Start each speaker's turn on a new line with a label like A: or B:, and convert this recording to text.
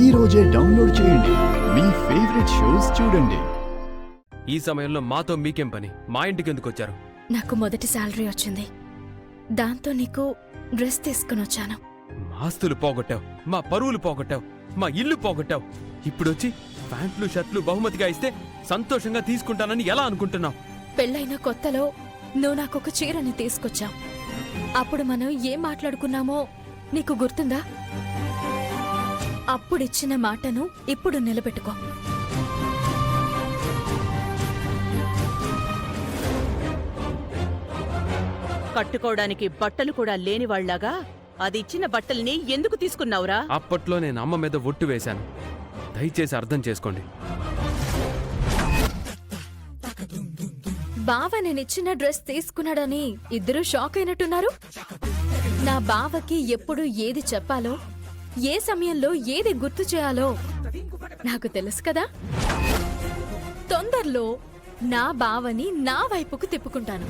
A: ఈ రోజే డౌన్లోడ్ చేయండి. మీ ఫేవరెట్ షోస్ చూడండి.
B: ఈ సమయంలో మాతో మీకేం పని? మా ఇంటికి ఎందుకు వచ్చారు?
C: నాకు మొదటి శాలరీ వచ్చింది. దాంతో నీకు డ్రెస్ తీసుకుని వచ్చాను.
B: మా ఆస్తులు పోగొట్టావు, మా పరువులు పోగొట్టావు, మా ఇల్లు పోగొట్టావు. ఇప్పుడొచ్చి ప్యాంట్లు షర్ట్లు బహుమతిగా ఇస్తే సంతోషంగా తీసుకుంటానని ఎలా అనుకుంటున్నావు?
C: పెళ్ళైన కొత్తలో నువ్వు నాకొక చీరని తీసుకొచ్చావు. అప్పుడు మనం ఏం మాట్లాడుకున్నామో నీకు గుర్తుందా? అప్పుడిచ్చిన మాటను ఇప్పుడు నిలబెట్టుకో.
D: కట్టుకోవడానికి బట్టలు కూడా లేనివాళ్లాగా అది ఇచ్చిన బట్టల్ని ఎందుకు తీసుకున్నావురా?
B: అప్పట్లో నేను అమ్మ మీద ఒట్టు వేశాను. దయచేసి అర్థం చేసుకోండి.
C: బావ నేనిచ్చిన డ్రెస్ తీసుకున్నాడని ఇద్దరూ షాక్ అయినట్టున్నారు. నా బావకి ఎప్పుడు ఏది చెప్పాలో, ఏ సమయంలో ఏది గుర్తు చేయాలో నాకు తెలుసు కదా. తొందరలో నా బావని నా వైపుకు తిప్పుకుంటాను.